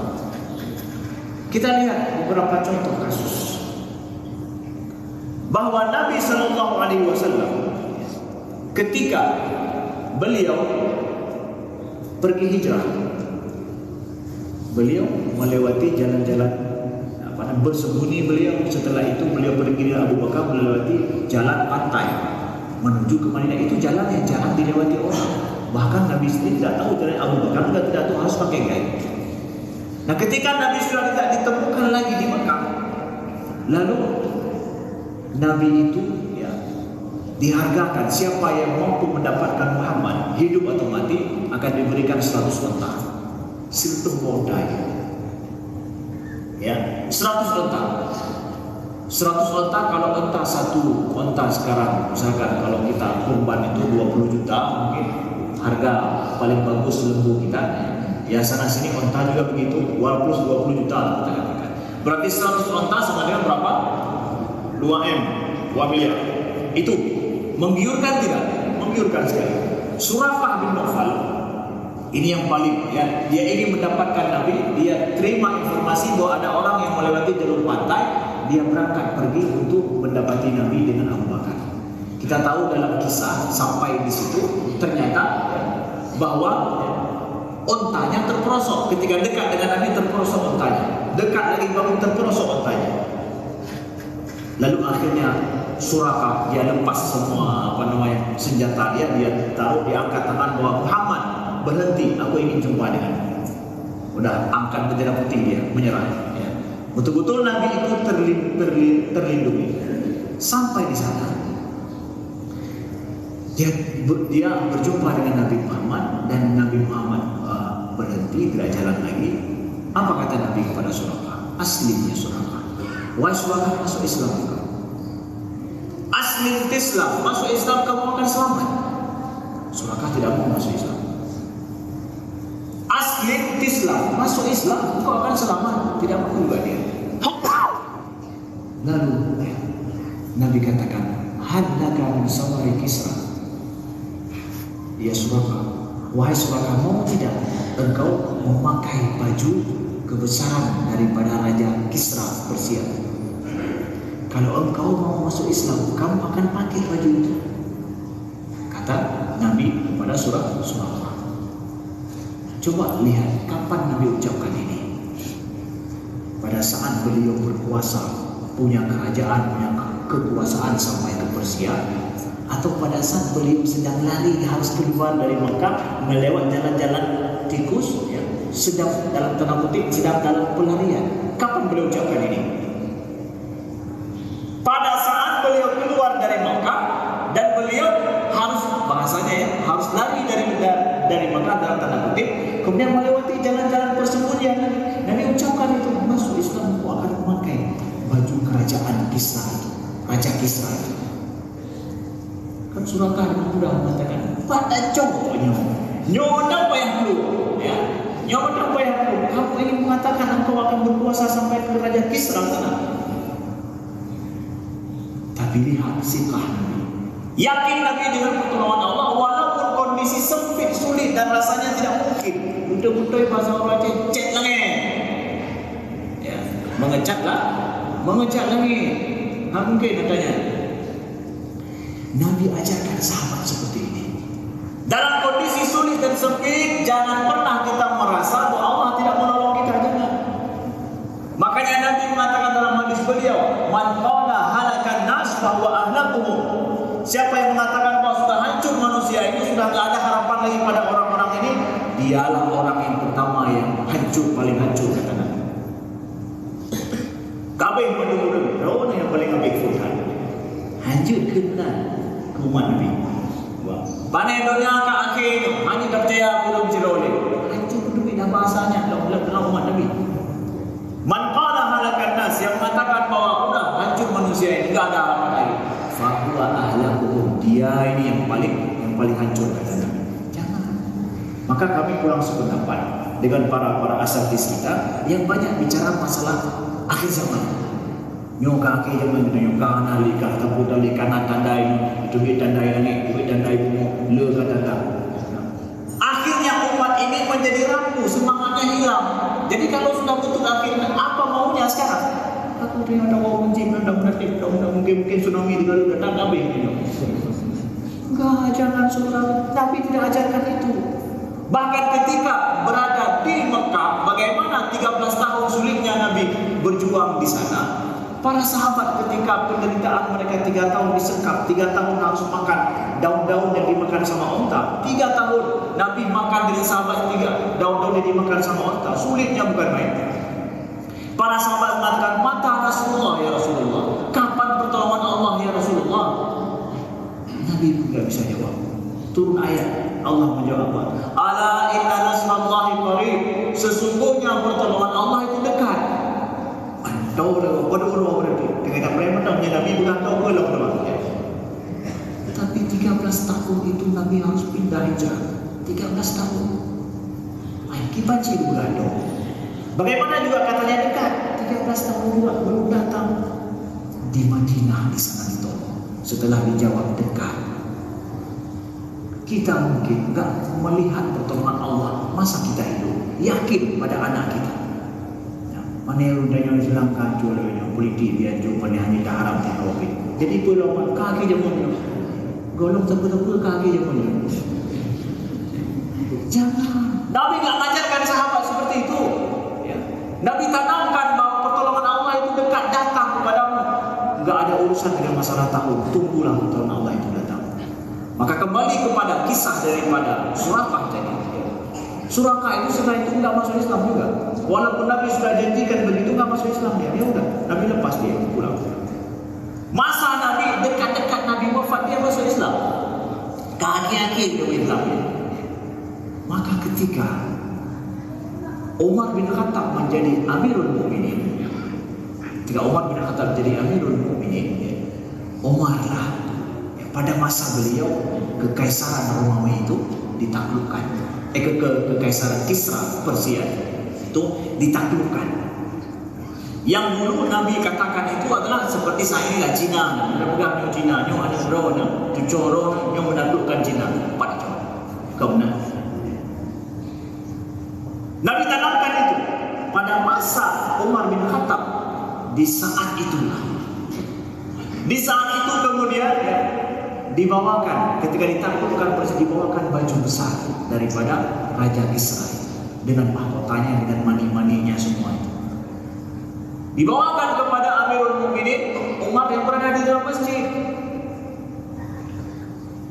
Kita lihat beberapa contoh kasus bahwa Nabi Shallallahu Alaihi Wasallam ketika beliau pergi hijrah, beliau melewati jalan-jalan bersembunyi. Beliau setelah itu beliau pergi dengan Abu Bakar melewati jalan pantai menuju ke Madinah. Itu jalan yang jarang dilewati orang. Bahkan Nabi sendiri tidak tahu jalan. Abu Bakar juga tidak tahu, harus pakai guide. Nah, ketika Nabi sudah tidak ditemukan lagi di Mekah, lalu Nabi itu dihargakan. Siapa yang mampu mendapatkan Muhammad hidup atau mati akan diberikan 100 unta. Siltuh modai. Ya, 100 unta. 100 unta, kalau satu unta sekarang misalkan kalau kita kurban itu 20 juta, mungkin harga paling bagus lembu kita. Ya sana sini unta juga begitu, 20 juta kita katakan. Berarti 100 unta sama dengan berapa? 2 miliar. Itu menggiurkan tidak? Menggiurkan sekali. Suraqah bin Nawfal ini yang paling dia ingin mendapatkan Nabi. Dia terima informasi bahwa ada orang yang melewati jalur pantai. Dia berangkat pergi untuk mendapati Nabi dengan Abu Bakar. Kita tahu dalam kisah sampai di situ ternyata bahwa ontanya terperosok. Ketika dekat dengan Nabi terperosok ontanya. Dekat lagi baru terperosok ontanya. Lalu akhirnya Suraqah dia lepas semua senjata dia taruh, dia angkat tangan bahwa Muhammad berhenti, aku ingin jumpa denganmu. Udah angkat bendera putih, dia menyerah. Ya. Betul-betul Nabi itu terlindungi. Sampai di sana dia berjumpa dengan Nabi Muhammad dan Nabi Muhammad berhenti, tidak jalan lagi. Apa kata Nabi kepada Suraqah? Aslinya Suraqah, wahai Suraqah, masuk Islam. Aslim Islam, masuk Islam kamu akan selamat. Suraqah tidak mau masuk Islam. Aslim Islam, masuk Islam kau akan selamat. Tidak mau juga dia. Lalu Nabi katakan, hadlaka min sawari Kisra. Ya Suraqah, wahai Suraqah, mau tidak engkau memakai baju kebesaran daripada Raja Kisra Persia? Kalau engkau mau masuk Islam, kamu akan pakai baju itu. Kata Nabi kepada Suraqah. Coba lihat kapan Nabi ucapkan ini. Pada saat beliau berkuasa, punya kerajaan, punya kekuasaan sampai ke Persia, atau pada saat beliau sedang lari harus keluar dari Mekah melewat jalan-jalan tikus, sedang dalam tanda kutip sedang dalam pelarian. Kapan beliau ucapkan ini? Pada saat beliau keluar dari Mekah dan beliau harus bahasanya harus lari dari Mekah dalam tanda kutip, kemudian melewati jalan-jalan persembunyian. Nabi ucapkan itu, masuk Islam aku akan memakai baju kerajaan Kisra itu, Raja Kisra itu. Kan Suraqah dengan mudah mengatakan, pada cowoknya nyodang payah lu, nyodang payah lu. Kamu ingin mengatakan engkau akan berkuasa sampai ke Raja Kisra sana? Tapi lihat sikap Nabi. Yakin Nabi dengan pertolongan Allah walaupun kondisi sempit, sulit dan rasanya tidak mungkin. Butuh-butuh bahasa orang cet langit. Ya, mengecat langit. Tak mungkin katanya. Nabi ajarkan sahabat seperti ini. Dalam kondisi sulit dan sempit, jangan pernah kita merasa bahwa Allah tidak menolong kita, jangan. Makanya Nabi mengatakan dalam hadis beliau, man qala halakan nas fa huwa ahlakuhum. Siapa yang mengatakan bahwa sudah hancur manusia ini, sudah tidak ada harapan lagi pada orang-orang ini, dialah orang yang pertama yang hancur, paling hancur, kata Nabi. Kabeh menurut orang yang paling kabeh furhan. Hancur kena umat Nabi. Panai dunia ke akhir, hanya percaya belum jeroleh. Hancur dunia bahasanya dalam umat Nabi. Man qala halakan nas, yang mengatakan bahwa udah hancur manusia ini, enggak ada harapan lagi. Fa huwa ahlakuhum, dia ini yang paling hancur kata Nabi. Jangan. Maka kami kurang sependapat dengan para asatidz kita yang banyak bicara masalah akhir zaman. Nyoka akhir zaman kita nyoka analika ataupun dari kanan tandai itu tandai langit, tandai bumi, le kata. Akhirnya umat ini menjadi rapuh, semangatnya hilang. Jadi kalau sudah betul akhirnya apa maunya sekarang? Aku tidak ada mau menjadi mungkin tsunami di Garuda datang habis ini. Enggak, jangan saudara. Nabi tidak ajarkan itu. Bahkan ketika berada di Mekah, bagaimana 13 tahun sulitnya Nabi berjuang di sana. Para sahabat ketika penderitaan mereka 3 tahun disekap, 3 tahun harus makan daun-daun yang dimakan sama onta. 3 tahun Nabi makan dengan sahabat 3 daun-daun yang dimakan sama onta. Sulitnya bukan main. Para sahabat mengatakan, mata Rasulullah ya Rasulullah, kapan pertolongan Allah ya Rasulullah? Nabi pun tidak bisa jawab. Turun ayat, Allah menjawab, ala inna nasrallahi qarib, sesungguhnya pertolongan Allah itu dekat. Tahu pada orang berarti dengan preman Nabi bukan tahu belum teman. Tapi 13 tahun itu Nabi harus pindah hijrah. 13 tahun. Kita banci berado. Bagaimana juga katanya dekat. 13 tahun juga belum datang. Di Madinah di sana ditolong. Setelah dijawab dekat. Kita mungkin enggak melihat pertolongan Allah. Masa kita hidup yakin pada anak kita. Mana yang udahnya Islam kacau yang politik dia jumpa ni hanya haram tak covid. Jadi pulau kaki jamun golong tebel-tebel kaki jamun. Jangan. Nabi tak mengajarkan sahabat seperti itu. Ya. Nabi tanamkan bahawa pertolongan Allah itu dekat datang kepadamu. Enggak ada urusan dengan masalah tahun. Tunggulah pertolongan Allah itu datang. Maka kembali kepada kisah daripada Surakah tadi. Surakah itu setelah itu enggak masuk Islam juga. Walaupun Nabi sudah janjikan begitu, enggak masuk Islam dia. Ya udah, Nabi lepas dia pulang. Masa Nabi dekat-dekat Nabi wafat dia masuk Islam. Akhir-akhir dia Islam. Maka ketika Umar bin Khattab menjadi Amirul Mukminin, ketika Umar bin Khattab menjadi Amirul Mukminin, Umar lah pada masa beliau kekaisaran Romawi itu ditaklukkan. Kekaisaran Kisra Persia itu ditaklukkan. Yang dulu Nabi katakan itu adalah seperti saya inilah Cina, mudah-mudahan Cina, nyo ada drone, tucoro, nyo menaklukkan Cina, pada coba. Kau benar. Nabi tanamkan itu pada masa Umar bin Khattab. Di saat itulah, di saat itu kemudian dibawakan, ketika ditaklukkan Persia, dibawakan baju besar daripada Raja Kisra dengan mahkotanya, dengan mani-maninya semua itu. Dibawakan kepada Amirul Mukminin Umar yang berada di dalam masjid.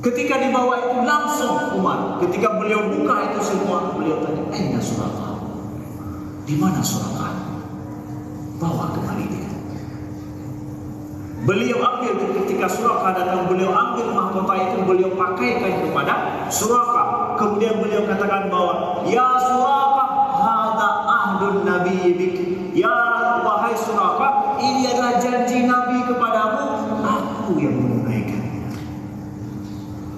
Ketika dibawa itu langsung Umar, ketika beliau buka itu semua, beliau tanya, "Aina Surakah? Di mana Surakah? Bawa kembali dia." Beliau ambil ketika Surakah datang, beliau ambil mahkota itu, beliau pakaikan kepada Surakah. Kemudian beliau katakan bahwa, "Ya Surakah, hada ahdun Nabi bik." Ya wahai Surakah, ini adalah janji Nabi kepadamu, aku yang menunaikan.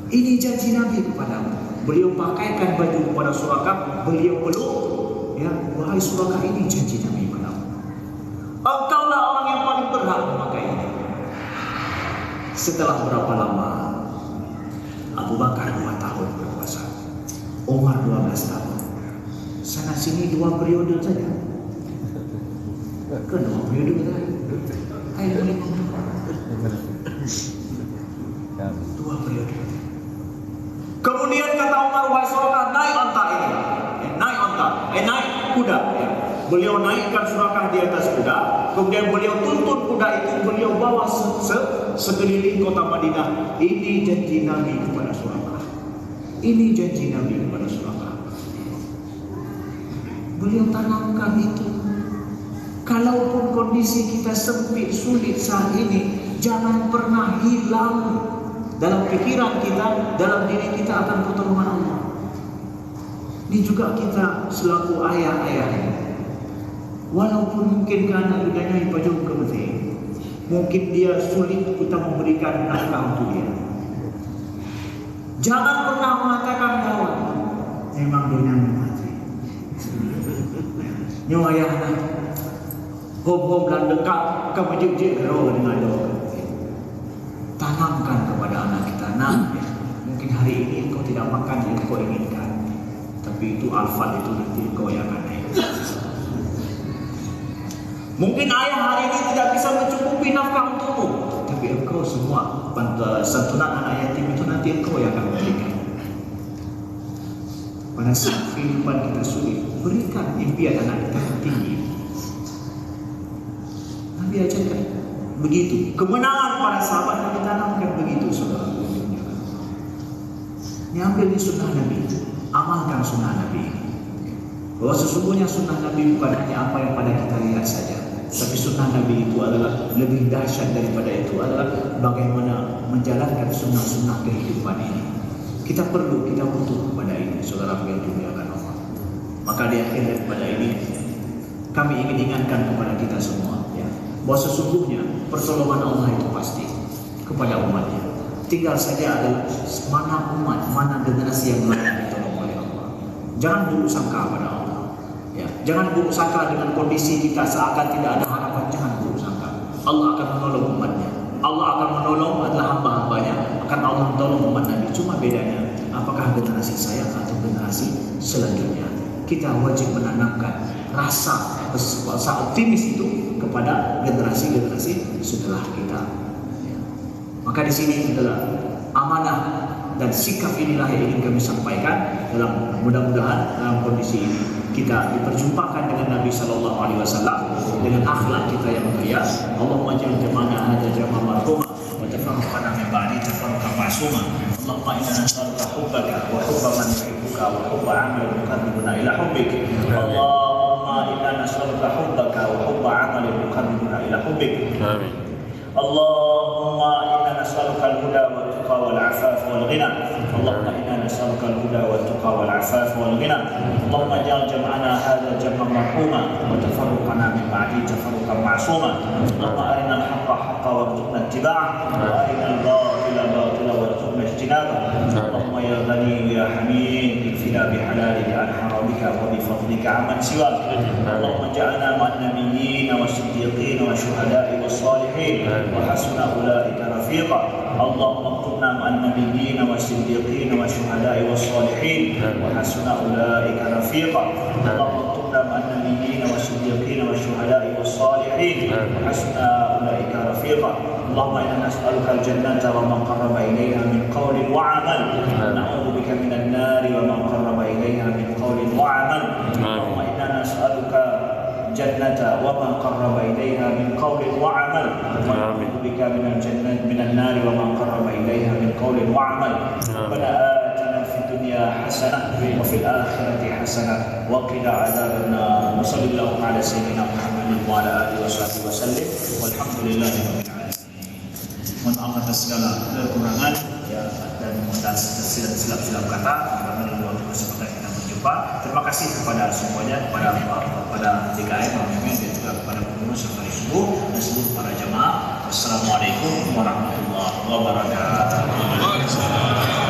Ini janji Nabi kepadamu. Beliau pakaikan baju kepada Surakah, beliau peluk, ya wahai Surakah, ini janji Nabi kepadamu. Engkaulah orang yang paling berhak memakai ini. Setelah berapa lama? Abu Bakar 2 tahun berkuasa, Umar 12 tahun. Sana sini 2 periode saja. Kan 2 periode saja. Ayo boleh ngomong. 2 periode. Kemudian kata Umar, wahai Surakah, naik onta ini. Naik onta, naik kuda. Beliau naikkan Surakah di atas kuda. Kemudian beliau tuntun kuda itu, beliau bawa sekeliling kota Madinah. Ini janji Nabi kepada Surakah. Ini janji Nabi kepada Surakah. Beliau tanamkan itu. Kalaupun kondisi kita sempit, sulit saat ini, jangan pernah hilang dalam pikiran kita, dalam diri kita akan pertolongan Allah. Ini juga kita selaku ayah-ayah, walaupun mungkin anak bedanya ipajong kebetul, mungkin dia sulit kita memberikan nafkah untuk dia. Jangan pernah mengatakan bahwa memang dunia mati. Nyawa ayah anak, hom-hom dan dekat ke masjid roh dengan doa. Tanamkan kepada anak kita, nak, mungkin hari ini kau tidak makan yang kau inginkan, tapi itu alfa itu nanti kau yang akan naik. Mungkin ayah hari ini tidak bisa mencukupi nafkah untukmu, tapi engkau semua santunan anak yatim itu nanti engkau yang akan memberikan. Pada saat kehidupan kita sulit, berikan impian anak kita yang tinggi. Nabi ajarkan begitu. Kemenangan para sahabat Nabi tanamkan begitu, saudara. Ini ambil di sunnah Nabi, amalkan sunnah Nabi. Bahwa sesungguhnya sunnah Nabi bukan hanya apa yang pada kita lihat saja, tapi sunnah Nabi itu adalah lebih dahsyat daripada itu, adalah bagaimana menjalankan sunnah-sunnah kehidupan ini. Kita butuh kepada ini, saudara yang dimuliakan Allah. Maka di akhir daripada ini, kami ingin ingatkan kepada kita semua, ya, bahwa sesungguhnya pertolongan Allah itu pasti kepada umatnya. Tinggal saja adalah mana umat, mana generasi yang layak ditolong oleh Allah. Jangan buruk sangka pada Allah. Ya, jangan buruk sangka dengan kondisi kita seakan tidak ada harapan. Jangan buruk sangka. Allah akan menolong umatnya. Allah akan menolong adalah hamba-hambanya. Akan Allah menolong umat Nabi. Cuma bedanya, apakah generasi saya atau generasi selanjutnya. Kita wajib menanamkan rasa optimis itu kepada generasi-generasi setelah kita. Ya. Maka di sini adalah amanah dan sikap inilah yang ingin kami sampaikan dalam mudah-mudahan dalam kondisi ini kita diperjumpakan dengan Nabi Sallallahu Alaihi Wasallam dengan akhlak kita yang mulia. Allahumma ja'al jama'ana hadza jama'an marhuma wa tafarraqana min ba'di tafarruqan ma'suma. Allahumma inna nas'aluka hubbaka wa hubba man yuhibbuka wa hubba 'amalin yuqarribuna ila hubbik. Allahumma inna nas'aluka hubbaka wa hubba 'amalin yuqarribuna ila hubbik. Amin. Allahumma inna nas'aluka al-huda wa tuqa wal 'afafa wal ghina. Allahumma inna nas'aluka al-huda wa tuqa wal 'afafa wal ghina. Allahumma ja'al jam'ana hadza jam'an marhuma wa tafarruqana min ba'di tafarruqan ma'suma. Allahumma arina al-haqqa haqqan warzuqna ittiba'ah wa arina al-batila batila warzuqna ijtinabah. Allahumma ya ghani ya hamid ikfina bihalalika an haramika wa bi fadlika 'amman siwak. Allahumma ja'alna ma'an nabiyyin wa siddiqin wa syuhada'i was salihin wa hasuna ulaika rafiqa. Allahumma اكتبنا مع النبيين والصديقين والشهداء والصالحين وحسن أولئك رفيقا. اللهم اكتبنا مع النبيين والصديقين والشهداء والصالحين وحسن أولئك رفيقا. اللهم إنا نسألك الجنة وما قرب إليها من قول وعمل ونعوذ بك من النار وما قرب إليها من قول وعمل. اللهم إنا نسألك الجنة وما قرب إليها من قول وعمل ونعوذ بك من الجنة من النار وما قرب إليها من قول وعمل. ربنا آتنا في الدنيا حسنة وفي الآخرة حسنة وقنا عذاب النار. وصلى الله على سيدنا محمد وعلى آله وصحبه وسلم والحمد لله رب العالمين. Mohon maaf atas segala kekurangan ya, dan silap-silap kata karena waktu kesempatan kita berjumpa. Terima kasih kepada semuanya, kepada DKM, dan juga kepada pengurus Safari Subuh dan seluruh para jemaah. Wassalamualaikum warahmatullahi wabarakatuh.